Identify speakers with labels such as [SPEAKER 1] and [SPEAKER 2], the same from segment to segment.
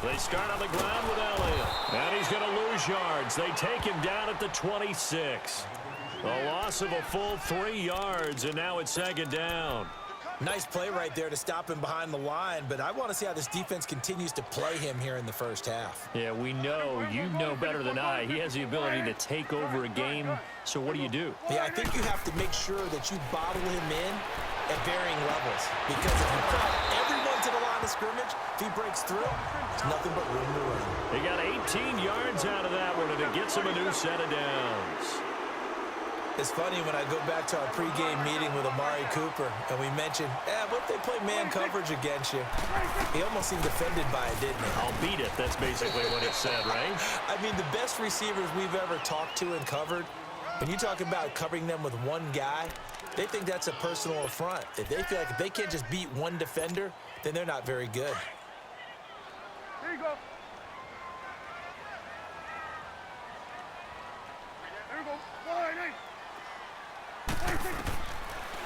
[SPEAKER 1] They start on the ground with Elliott. And he's going to lose yards. They take him down at the 26. A loss of a full 3 yards, and now it's second down.
[SPEAKER 2] Nice play right there to stop him behind the line, but I want to see how this defense continues to play him here in the first half.
[SPEAKER 1] Yeah, we know. You know better than I. He has the ability to take over a game, so what do you do?
[SPEAKER 2] Yeah, I think you have to make sure that you bottle him in at varying levels, because if you put everyone to the line of scrimmage, if he breaks through, there's nothing but room to run.
[SPEAKER 1] He got 18 yards out of that one, and it gets him a new set of downs.
[SPEAKER 2] It's funny when I go back to our pregame meeting with Amari Cooper, and we mentioned, what if they play man coverage against you? He almost seemed offended by it, didn't he?
[SPEAKER 1] I'll beat it. That's basically what he said, right?
[SPEAKER 2] I mean, the best receivers we've ever talked to and covered, when you talk about covering them with one guy, they think that's a personal affront. If they feel like if they can't just beat one defender, then they're not very good.
[SPEAKER 3] There you go. There you go. Wide.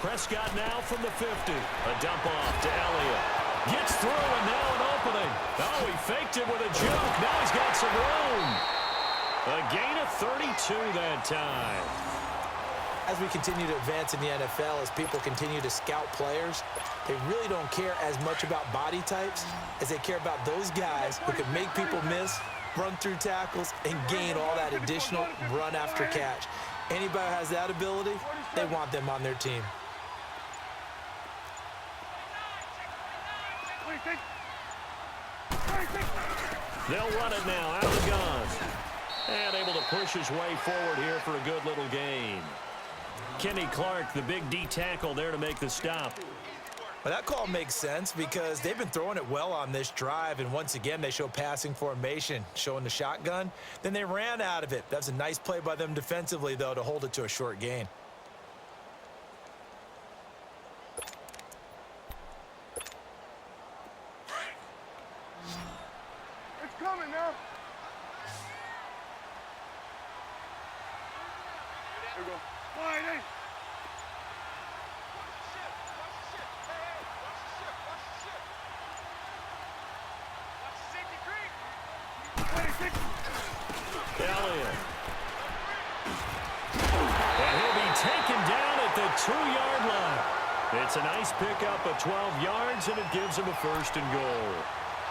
[SPEAKER 1] Prescott now from the 50. A dump off to Elliott. Gets through, and now an opening. Oh, he faked it with a joke. Now he's got some room. A gain of 32 that time.
[SPEAKER 2] As we continue to advance in the NFL, as people continue to scout players, they really don't care as much about body types as they care about those guys who can make people miss, run through tackles, and gain all that additional run after catch. Anybody who has that ability, they want them on their team.
[SPEAKER 1] They'll run it now out of the gun. And able to push his way forward here for a good little gain. Kenny Clark, the big D tackle there to make the stop.
[SPEAKER 2] Well, that call makes sense because they've been throwing it well on this drive, and once again they show passing formation, showing the shotgun. Then they ran out of it. That's a nice play by them defensively, though, to hold it to a short gain.
[SPEAKER 3] It's coming now. There you go. Wide.
[SPEAKER 1] Elliott. And he'll be taken down at the 2-yard line. It's a nice pickup of 12 yards, and it gives him a 1st and goal.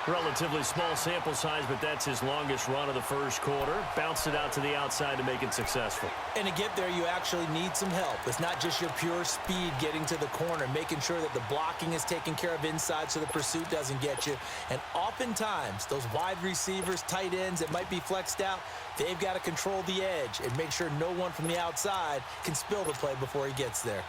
[SPEAKER 1] Relatively small sample size, but that's his longest run of the first quarter. Bounced it out to the outside to make it successful.
[SPEAKER 2] And to get there, you actually need some help. It's not just your pure speed getting to the corner, making sure that the blocking is taken care of inside so the pursuit doesn't get you. And oftentimes, those wide receivers, tight ends that might be flexed out, they've got to control the edge and make sure no one from the outside can spill the play before he gets there.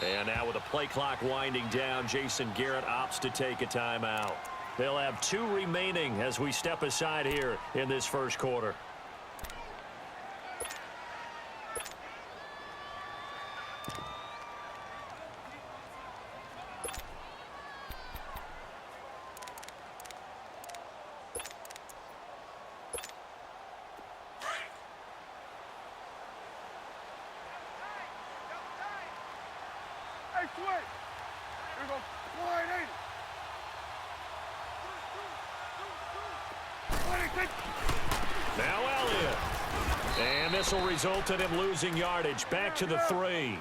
[SPEAKER 1] And now with the play clock winding down, Jason Garrett opts to take a timeout. They'll have 2 remaining as we step aside here in this first quarter. Now Elliott. And this will result in him losing yardage. Back to the 3.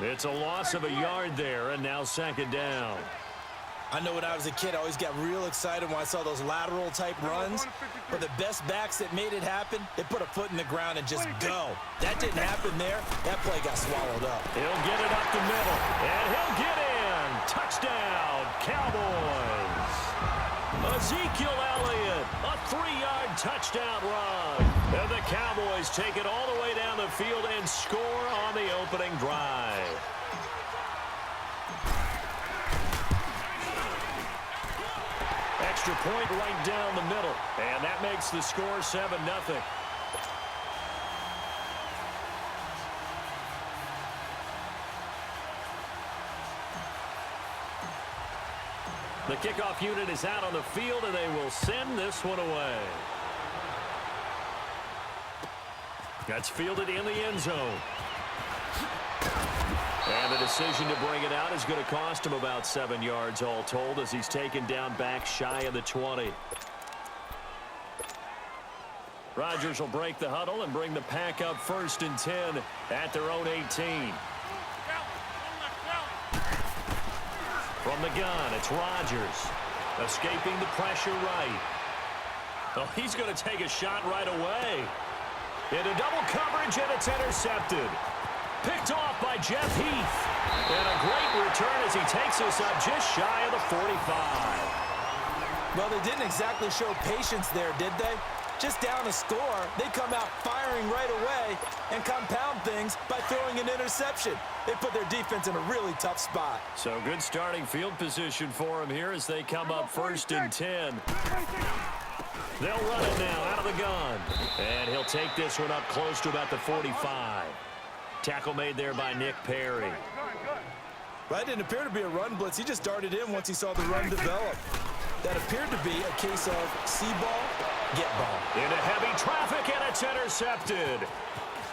[SPEAKER 1] It's a loss of a yard there, and now second down.
[SPEAKER 2] I know when I was a kid, I always got real excited when I saw those lateral-type runs. But the best backs that made it happen, they put a foot in the ground and just go. That didn't happen there. That play got swallowed up.
[SPEAKER 1] He'll get it up the middle, and he'll get in. Touchdown, Cowboys. Ezekiel Elliott, a 3-yard touchdown run. And the Cowboys take it all the way down the field and score on the opening drive. Extra point right down the middle. And that makes the score 7-0. The kickoff unit is out on the field, and they will send this one away. That's fielded in the end zone. And the decision to bring it out is going to cost him about 7 yards all told as he's taken down back shy of the 20. Rodgers will break the huddle and bring the pack up 1st and 10 at their own 18. From the gun, it's Rodgers. Escaping the pressure right. Oh, he's going to take a shot right away. Into double coverage, and it's intercepted. Picked off by Jeff Heath. And a great return as he takes us up just shy of the 45.
[SPEAKER 2] Well, they didn't exactly show patience there, did they? Just down a score, they come out firing right away and compound things by throwing an interception. They put their defense in a really tough spot.
[SPEAKER 1] So good starting field position for him here as they come up 1st and 10. They'll run it now out of the gun. And he'll take this one up close to about the 45. Tackle made there by Nick Perry.
[SPEAKER 2] Well, that didn't appear to be a run blitz. He just darted in once he saw the run develop. That appeared to be a case of see ball, get ball.
[SPEAKER 1] Into heavy traffic, and it's intercepted.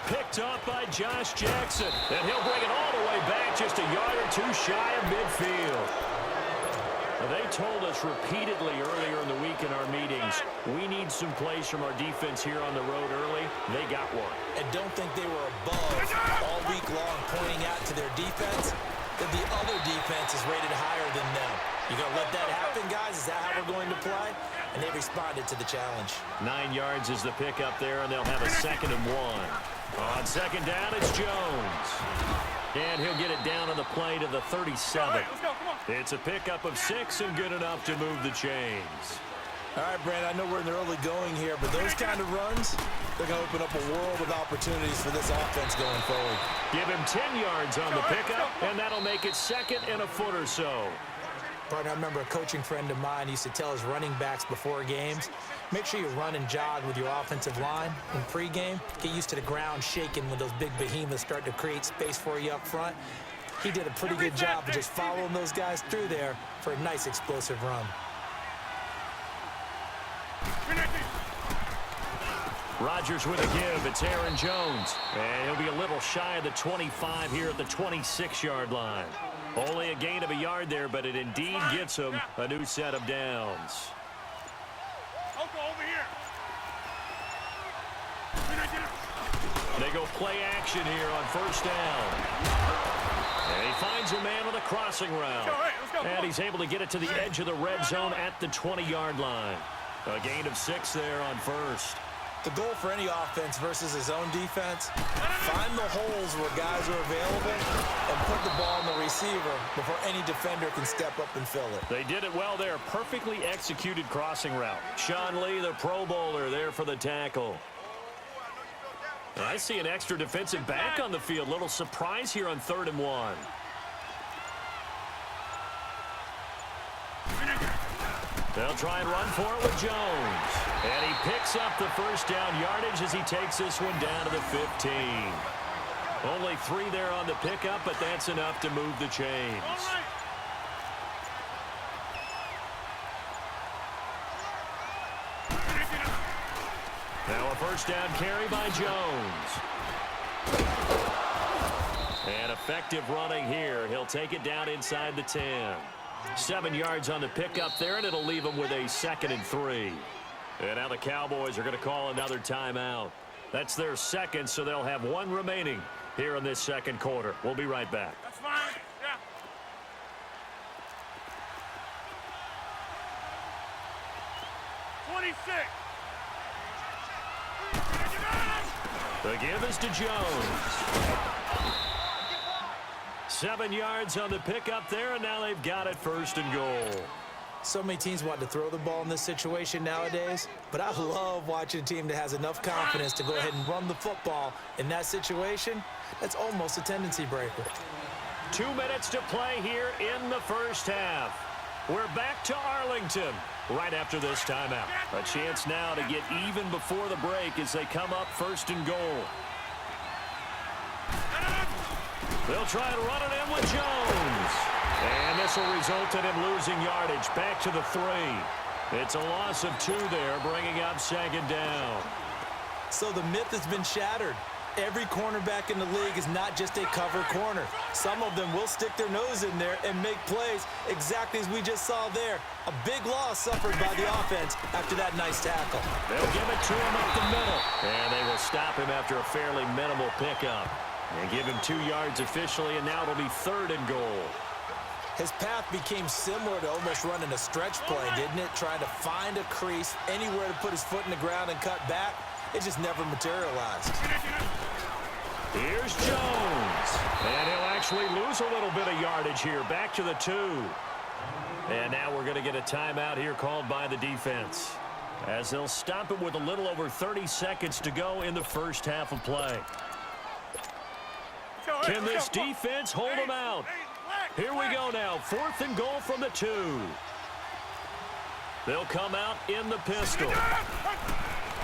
[SPEAKER 1] Picked up by Josh Jackson. And he'll bring it all the way back just a yard or two shy of midfield. They told us repeatedly earlier in the week in our meetings, we need some plays from our defense here on the road early. They got one.
[SPEAKER 2] And don't think they were above all week long pointing out to their defense that the other defense is rated higher than them. You going to let that happen, guys? Is that how we're going to play? And they responded to the challenge.
[SPEAKER 1] 9 yards is the pickup there, and they'll have a 2nd and 1. On 2nd down, it's Jones. And he'll get it down on the play to the 37. It's a pickup of 6 and good enough to move the chains.
[SPEAKER 2] All right, Brandon, I know we're in the early going here, but those kind of runs, they're going to open up a world of opportunities for this offense going forward.
[SPEAKER 1] Give him 10 yards on the pickup, and that'll make it 2nd and a foot or so.
[SPEAKER 2] Partner, I remember a coaching friend of mine used to tell his running backs before games, make sure you run and jog with your offensive line in pregame. Get used to the ground shaking when those big behemoths start to create space for you up front. He did a pretty good job of just following those guys through there for a nice explosive run.
[SPEAKER 1] Rodgers with a give. It's Aaron Jones. And he'll be a little shy of the 25 here at the 26-yard line. Only a gain of a yard there, but it indeed gets him a new set of downs.
[SPEAKER 3] Over here.
[SPEAKER 1] They go play action here on 1st down. And he finds a man on the crossing route. And he's able to get it to the edge of the red zone at the 20-yard line. A gain of 6 there on 1st.
[SPEAKER 2] The goal for any offense versus his own defense, find the holes where guys are available and put the ball in the receiver before any defender can step up and fill it.
[SPEAKER 1] They did it well there. Perfectly executed crossing route. Sean Lee, the Pro Bowler, there for the tackle. I see an extra defensive back on the field. Little surprise here on 3rd and 1. They'll try and run for it with Jones. And he picks up the 1st down yardage as he takes this one down to the 15. Only 3 there on the pickup, but that's enough to move the chains. Now a 1st down carry by Jones. And effective running here. He'll take it down inside the 10. 7 yards on the pickup there, and it'll leave him with a 2nd and 3. And now the Cowboys are going to call another timeout. That's their 2nd, so they'll have 1 remaining here in this 2nd quarter. We'll be right back.
[SPEAKER 3] That's fine. Yeah.
[SPEAKER 1] The give is to Jones. 7 yards on the pickup there, and now they've got it 1st and goal.
[SPEAKER 2] So many teams want to throw the ball in this situation nowadays, but I love watching a team that has enough confidence to go ahead and run the football in that situation. That's almost a tendency breaker.
[SPEAKER 1] 2 minutes to play here in the 1st half. We're back to Arlington right after this timeout. A chance now to get even before the break as they come up 1st and goal. They'll try to run it in with Jones. And this will result in him losing yardage back to the 3. It's a loss of 2 there, bringing up 2nd down.
[SPEAKER 2] So the myth has been shattered. Every cornerback in the league is not just a cover corner. Some of them will stick their nose in there and make plays exactly as we just saw there. A big loss suffered by the offense after that nice tackle.
[SPEAKER 1] They'll give it to him up the middle. And they will stop him after a fairly minimal pickup. They give him 2 yards officially, and now it'll be 3rd and goal.
[SPEAKER 2] His path became similar to almost running a stretch play, didn't it? Trying to find a crease, anywhere to put his foot in the ground and cut back. It just never materialized.
[SPEAKER 1] Here's Jones. And he'll actually lose a little bit of yardage here. Back to the 2. And now we're going to get a timeout here called by the defense, as they'll stop it with a little over 30 seconds to go in the first half of play. Can this defense hold them out? Here we go now. 4th and goal from the 2. They'll come out in the pistol.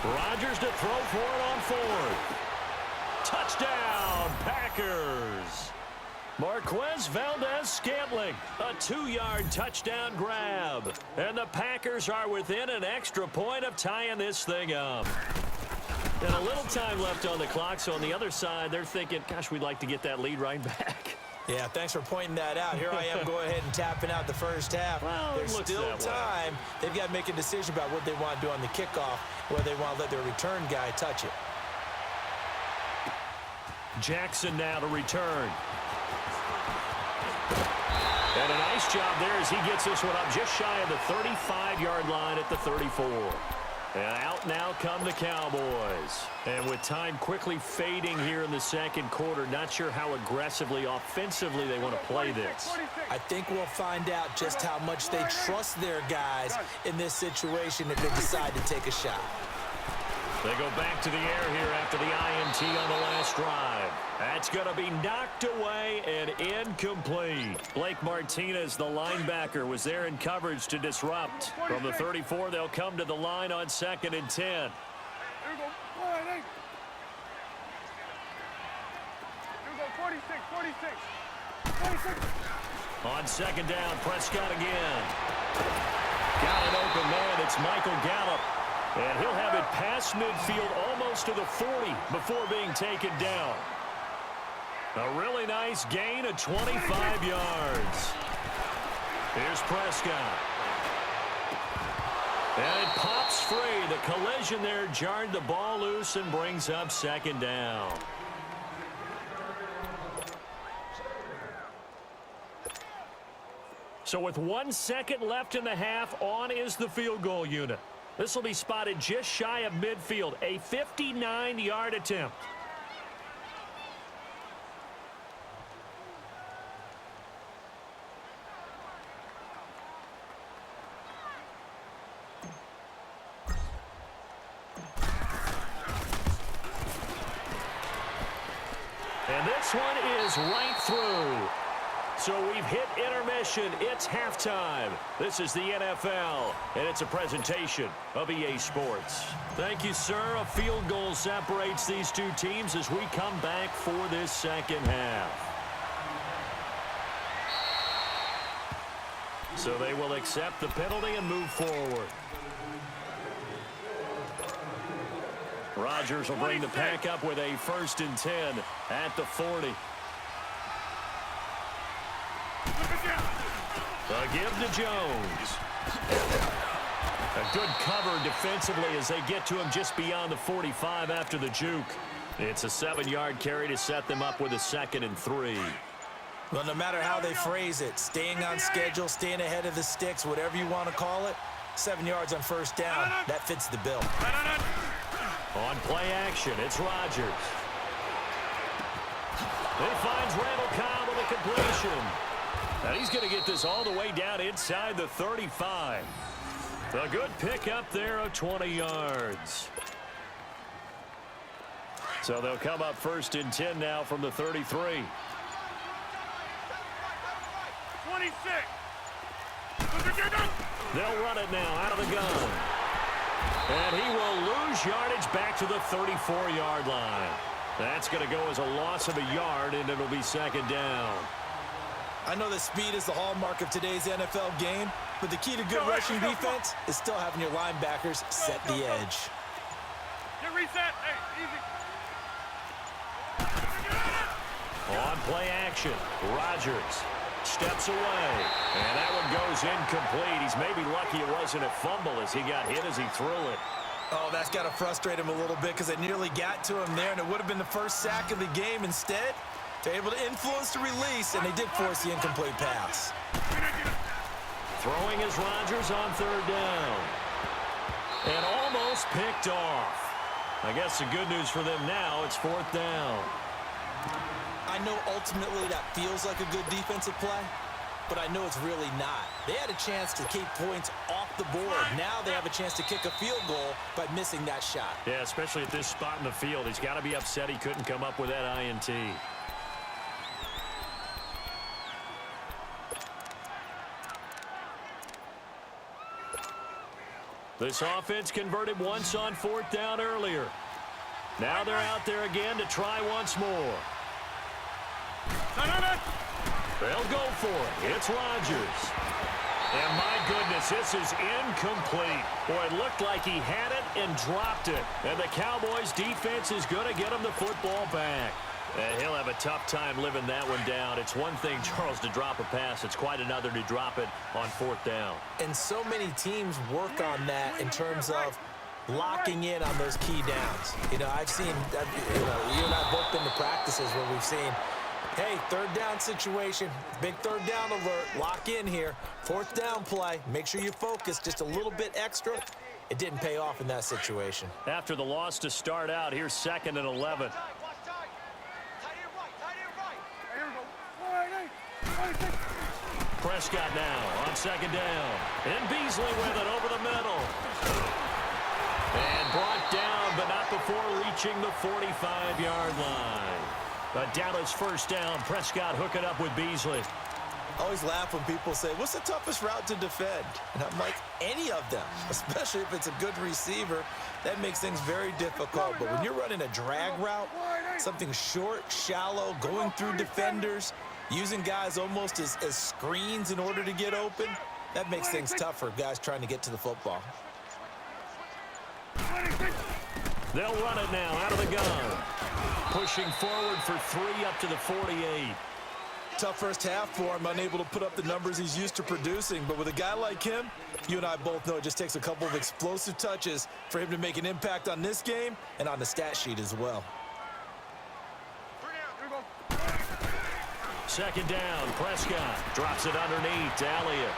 [SPEAKER 1] Rodgers to throw for it on 4th. Touchdown, Packers. Marquez Valdez-Scantling, a 2-yard touchdown grab. And the Packers are within an extra point of tying this thing up. And a little time left on the clock, so on the other side, they're thinking, gosh, we'd like to get that lead right back.
[SPEAKER 2] Yeah, thanks for pointing that out. Here I am going ahead and tapping out the first half.
[SPEAKER 1] Well,
[SPEAKER 2] there's still time. They've got to make a decision about what they want to do on the kickoff, whether they want to let their return guy touch it.
[SPEAKER 1] Jackson now to return. And a nice job there as he gets this one up just shy of the 35-yard line at the 34. And out now come the Cowboys. And with time quickly fading here in the second quarter, not sure how aggressively, offensively they want to play this.
[SPEAKER 2] I think we'll find out just how much they trust their guys in this situation if they decide to take a shot.
[SPEAKER 1] They go back to the air here after the INT on the last drive. That's going to be knocked away and incomplete. Blake Martinez, the linebacker, was there in coverage to disrupt. From the 34, they'll come to the line on 2nd and 10. On 2nd down, Prescott again. Got an open man. It's Michael Gallup. And he'll have it past midfield almost to the 40 before being taken down. A really nice gain of 25 yards. Here's Prescott. And it pops free. The collision there jarred the ball loose and brings up 2nd down. So with 1 second left in the half, on is the field goal unit. This will be spotted just shy of midfield, a 59-yard attempt. And this one is right through. So we've hit intermission. It's halftime. This is the NFL, and it's a presentation of EA Sports. Thank you, sir. A field goal separates these two teams as we come back for this second half. So they will accept the penalty and move forward. Rodgers will bring the pack up with a 1st and 10 at the 40. A give to Jones. A good cover defensively as they get to him just beyond the 45 after the juke. It's a 7-yard carry to set them up with a 2nd and 3.
[SPEAKER 2] Well, no matter how they phrase it, staying on schedule, staying ahead of the sticks, whatever you want to call it, 7 yards on 1st down, that fits the bill.
[SPEAKER 1] On play action, it's Rodgers. He finds Randall Cobb with a completion. And he's going to get this all the way down inside the 35. A good pickup there of 20 yards. So they'll come up 1st and 10 now from the 33.
[SPEAKER 3] 26.
[SPEAKER 1] They'll run it now out of the gun. And he will lose yardage back to the 34-yard line. That's going to go as a loss of a yard, and it'll be 2nd down.
[SPEAKER 2] I know that speed is the hallmark of today's NFL game, but the key to good rushing defense is still having your linebackers set the edge.
[SPEAKER 3] Get reset. Hey, easy.
[SPEAKER 1] On play action, Rodgers steps away, and that one goes incomplete. He's maybe lucky it wasn't a fumble as he got hit as he threw it.
[SPEAKER 2] Oh, that's got to frustrate him a little bit because they nearly got to him there, and it would have been the first sack of the game. Instead, they're able to influence the release, and they did force the incomplete pass.
[SPEAKER 1] Throwing is Rodgers on third down. And almost picked off. I guess the good news for them now, it's fourth down.
[SPEAKER 2] I know ultimately that feels like a good defensive play, but I know it's really not. They had a chance to keep points off the board. Now they have a chance to kick a field goal by missing that shot.
[SPEAKER 1] Yeah, especially at this spot in the field. He's got to be upset he couldn't come up with that INT. This offense converted once on fourth down earlier. Now they're out there again to try once more. They'll go for it. It's Rodgers. And my goodness, this is incomplete. Boy, it looked like he had it and dropped it. And the Cowboys defense is going to get him the football back. And he'll have a tough time living that one down. It's one thing, Charles, to drop a pass. It's quite another to drop it on fourth down.
[SPEAKER 2] And so many teams work on that in terms of locking in on those key downs. You know, I've seen, you and I both been to practices where we've seen, hey, third down situation, big third down alert, lock in here, fourth down play, make sure you focus just a little bit extra. It didn't pay off in that situation.
[SPEAKER 1] After the loss to start out, here's 2nd and 11. Prescott now on 2nd down. And Beasley with it over the middle. And brought down, but not before reaching the 45-yard line. A Dallas first down. Prescott hooking up with Beasley.
[SPEAKER 2] I always laugh when people say, what's the toughest route to defend? And I'm like, any of them, especially if it's a good receiver. That makes things very difficult. But when you're running a drag route, something short, shallow, going through defenders, using guys almost as screens in order to get open, that makes things tough for guys trying to get to the football.
[SPEAKER 1] They'll run it now out of the gun. Pushing forward for 3 up to the 48.
[SPEAKER 2] Tough first half for him, unable to put up the numbers he's used to producing. But with a guy like him, you and I both know it just takes a couple of explosive touches for him to make an impact on this game and on the stat sheet as well.
[SPEAKER 1] 2nd down, Prescott drops it underneath to Elliott.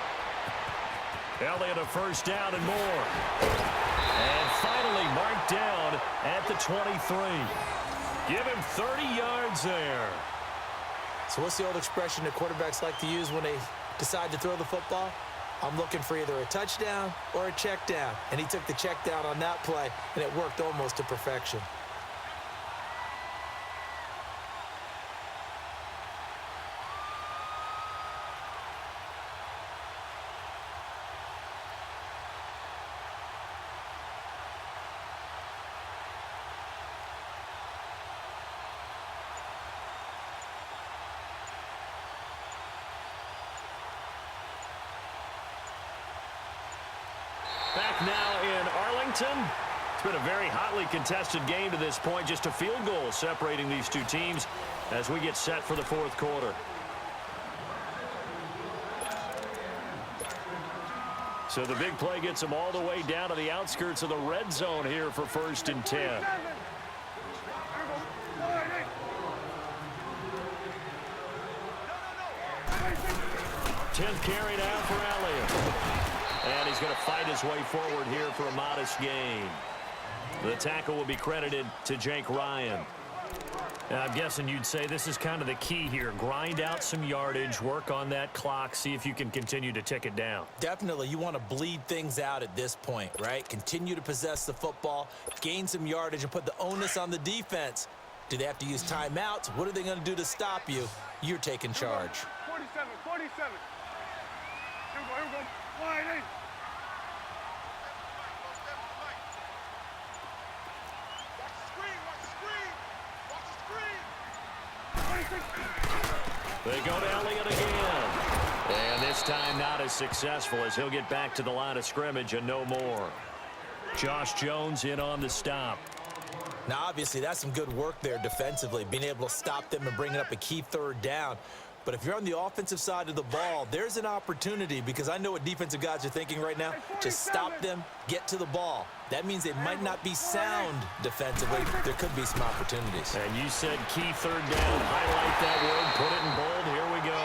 [SPEAKER 1] Elliott a first down and more. And finally marked down at the 23. Give him 30 yards there.
[SPEAKER 2] So what's the old expression that quarterbacks like to use when they decide to throw the football? I'm looking for either a touchdown or a check down. And he took the check down on that play, and it worked almost to perfection.
[SPEAKER 1] Back now in Arlington. It's been a very hotly contested game to this point. Just a field goal separating these two teams as we get set for the fourth quarter. So the big play gets them all the way down to the outskirts of the red zone here for 1st and 10. Tenth carry now for Elliott. And he's going to fight his way forward here for a modest gain. The tackle will be credited to Jake Ryan. And I'm guessing you'd say this is kind of the key here. Grind out some yardage, work on that clock, see if you can continue to tick it down.
[SPEAKER 2] Definitely. You want to bleed things out at this point, right? Continue to possess the football, gain some yardage, and put the onus on the defense. Do they have to use timeouts? What are they going to do to stop you? You're taking charge.
[SPEAKER 3] 47. Here we go. Wide in.
[SPEAKER 1] They go to Elliott again. And this time not as successful as he'll get back to the line of scrimmage and no more. Josh Jones in on the stop.
[SPEAKER 2] Now, obviously, that's some good work there defensively, being able to stop them and bringing up a key third down. But if you're on the offensive side of the ball, there's an opportunity, because I know what defensive guys are thinking right now. Just stop them, get to the ball. That means they might not be sound defensively. There could be some opportunities.
[SPEAKER 1] And you said key third down. Highlight that word, put it in bold. Here we go.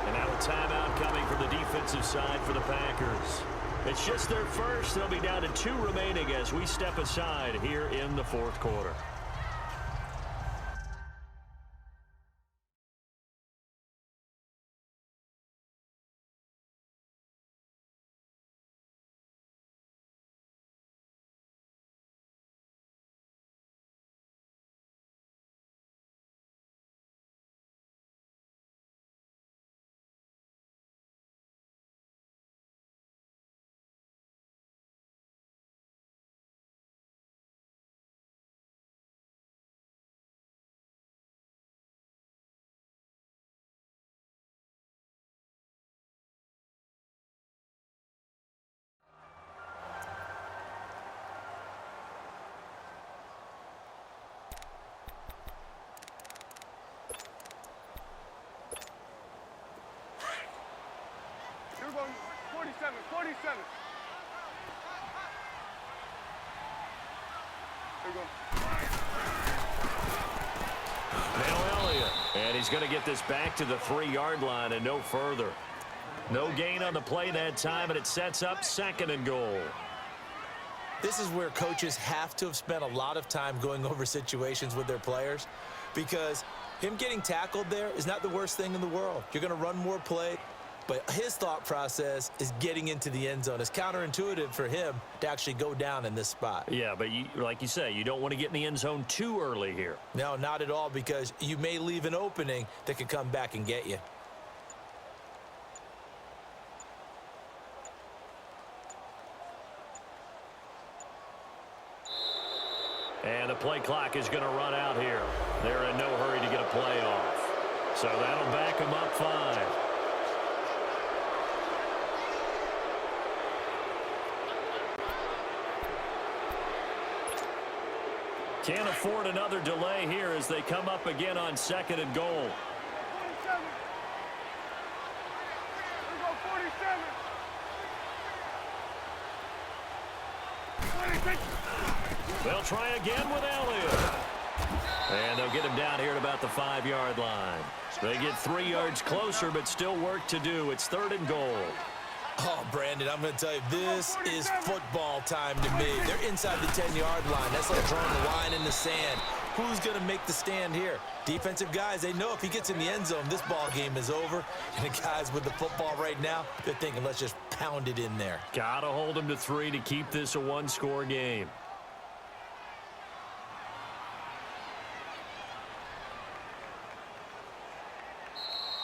[SPEAKER 1] And now a timeout coming from the defensive side for the Packers. It's just their first. They'll be down to 2 remaining as we step aside here in the fourth quarter.
[SPEAKER 3] You're going 47, 47. Here we go.
[SPEAKER 1] Now Elliott. And he's going to get this back to the 3-yard line and no further. No gain on the play that time, and it sets up 2nd and goal.
[SPEAKER 2] This is where coaches have to have spent a lot of time going over situations with their players, because him getting tackled there is not the worst thing in the world. You're going to run more play, but his thought process is getting into the end zone. It's counterintuitive for him to actually go down in this spot.
[SPEAKER 1] Yeah, but like you say, you don't want to get in the end zone too early here.
[SPEAKER 2] No, not at all, because you may leave an opening that could come back and get you.
[SPEAKER 1] And the play clock is going to run out here. They're in no hurry to get a play off. So that'll back them up 5. Can't afford another delay here as they come up again on 2nd and goal.
[SPEAKER 3] 47. Here we go, 47. 26.
[SPEAKER 1] They'll try again with Elliott. And they'll get him down here at about the 5-yard line. They get 3 yards closer, but still work to do. It's 3rd and goal.
[SPEAKER 2] Oh, Brandon, I'm going to tell you, this is football time to me. They're inside the 10-yard line. That's like drawing the line in the sand. Who's going to make the stand here? Defensive guys, they know if he gets in the end zone, this ball game is over. And the guys with the football right now, they're thinking, let's just pound it in there.
[SPEAKER 1] Got to hold him to 3 to keep this a 1-score game.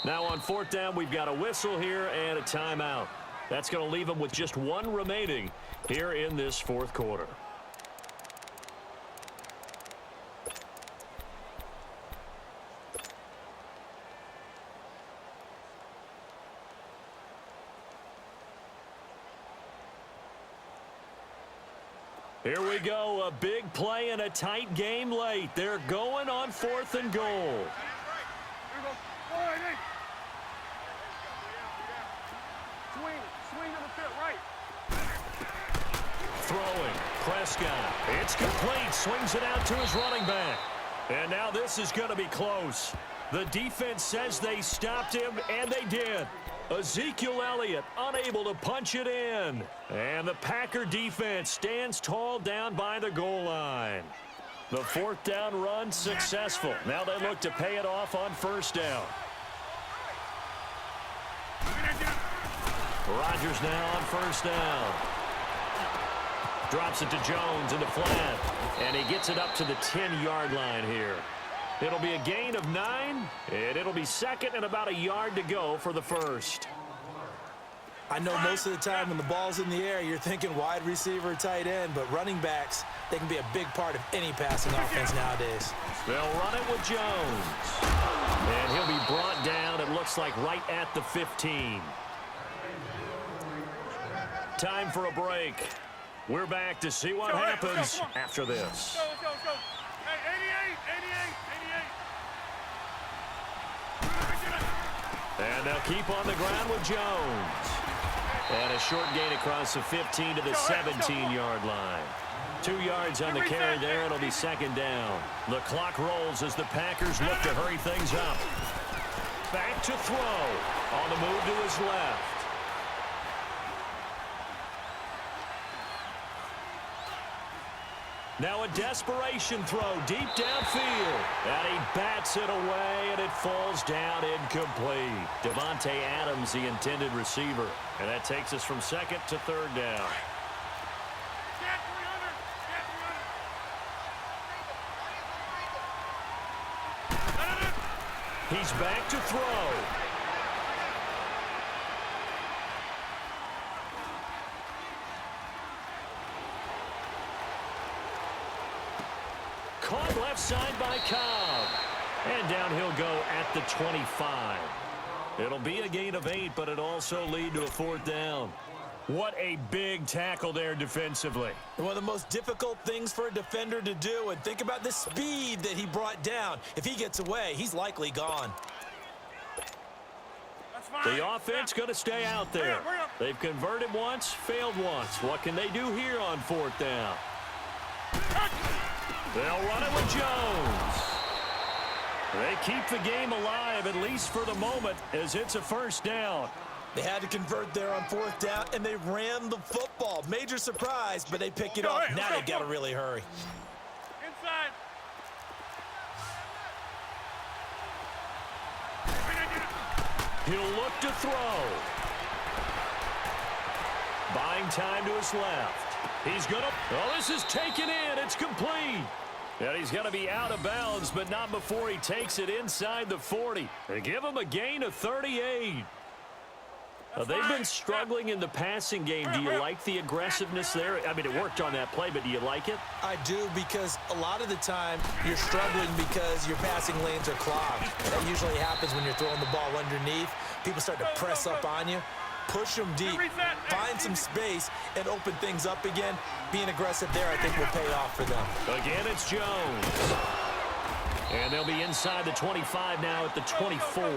[SPEAKER 1] Now on 4th down, we've got a whistle here and a timeout. That's going to leave them with just 1 remaining here in this 4th quarter. Here we go, a big play and a tight game late. They're going on 4th and goal.
[SPEAKER 3] Here we go, 480. Swing to the pit, right.
[SPEAKER 1] Throwing, Prescott. It's complete, swings it out to his running back. And now this is going to be close. The defense says they stopped him, and they did. Ezekiel Elliott unable to punch it in. And the Packer defense stands tall down by the goal line. The 4th down run successful. Now they look to pay it off on 1st down. Rodgers now on 1st down. Drops it to Jones in the flat. And he gets it up to the 10-yard line here. It'll be a gain of 9, and it'll be 2nd and about a yard to go for the 1st.
[SPEAKER 2] I know most of the time when the ball's in the air, you're thinking wide receiver, tight end, but running backs, they can be a big part of any passing offense nowadays.
[SPEAKER 1] They'll run it with Jones. And he'll be brought down, it looks like, right at the 15. Time for a break. We're back to see what happens after this.
[SPEAKER 3] Let's go. Hey, 88.
[SPEAKER 1] And they'll keep on the ground with Jones. And a short gain across the 15 to the 17-yard line. 2 yards on the carry there. It'll be second down. The clock rolls as the Packers look to hurry things up. Back to throw. On the move to his left. Now a desperation throw deep downfield. And he bats it away, and it falls down incomplete. Devontae Adams, the intended receiver. And that takes us from second to third down. He's back to throw. Caught left side by Cobb. And down he'll go at the 25. It'll be a gain of 8, but it also lead to a fourth down. What a big tackle there defensively.
[SPEAKER 2] One of the most difficult things for a defender to do, and think about the speed that he brought down. If he gets away, he's likely gone.
[SPEAKER 1] The offense going to stay out there. They've converted once, failed once. What can they do here on fourth down? They'll run it with Jones. They keep the game alive, at least for the moment, as it's a first down.
[SPEAKER 2] They had to convert there on fourth down, and they ran the football. Major surprise, but they pick it up. Now they've got to really hurry.
[SPEAKER 3] Inside.
[SPEAKER 1] He'll look to throw. Buying time to his left. He's going to... Oh, this is taken in. It's complete. And he's going to be out of bounds, but not before he takes it inside the 40. They give him a gain of 38. They've been struggling in the passing game. Do you like the aggressiveness there? I mean, it worked on that play, but do you like it?
[SPEAKER 2] I do, because a lot of the time you're struggling because your passing lanes are clogged. That usually happens when you're throwing the ball underneath. People start to press up on you. Push them deep. Find some space and open things up again. Being aggressive there, I think, will pay off for them.
[SPEAKER 1] Again, it's Jones. And they'll be inside the 25 now at the 24.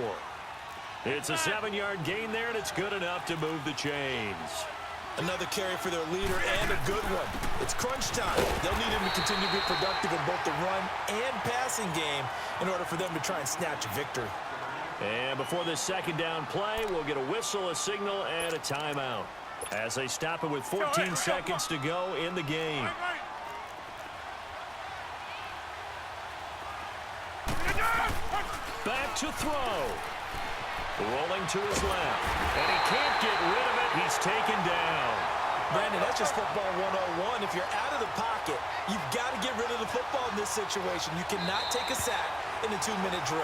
[SPEAKER 1] It's a 7-yard gain there, and it's good enough to move the chains.
[SPEAKER 2] Another carry for their leader, and a good one. It's crunch time. They'll need him to continue to be productive in both the run and passing game in order for them to try and snatch a victory.
[SPEAKER 1] And before this second down play, we'll get a whistle, a signal, and a timeout as they stop it with 14 seconds to go in the game. Back to throw. Rolling to his left. And he can't get rid of it. He's taken down.
[SPEAKER 2] Brandon, that's just football 101. If you're out of the pocket, you've got to get rid of the football in this situation. You cannot take a sack in a 2-minute drill.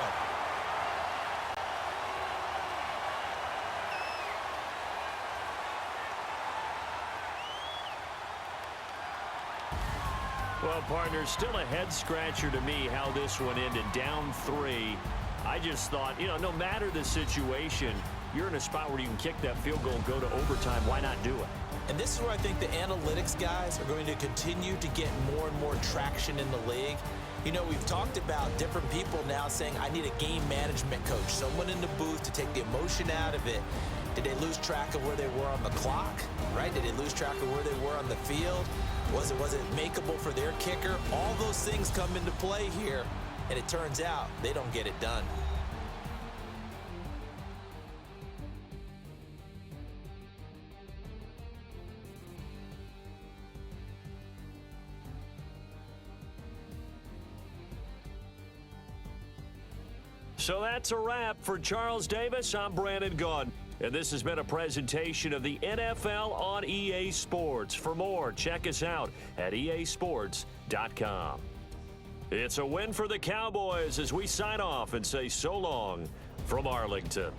[SPEAKER 1] Well, partner, still a head-scratcher to me how this one ended. Down 3. I just thought, no matter the situation, you're in a spot where you can kick that field goal and go to overtime. Why not do it?
[SPEAKER 2] And this is where I think the analytics guys are going to continue to get more and more traction in the league. We've talked about different people now saying, I need a game management coach, someone in the booth to take the emotion out of it. Did they lose track of where they were on the clock, right? Did they lose track of where they were on the field? Was it makeable for their kicker? All those things come into play here, and it turns out they don't get it done.
[SPEAKER 1] So that's a wrap for Charles Davis. I'm Brandon Gaudin. And this has been a presentation of the NFL on EA Sports. For more, check us out at easports.com. It's a win for the Cowboys as we sign off and say so long from Arlington.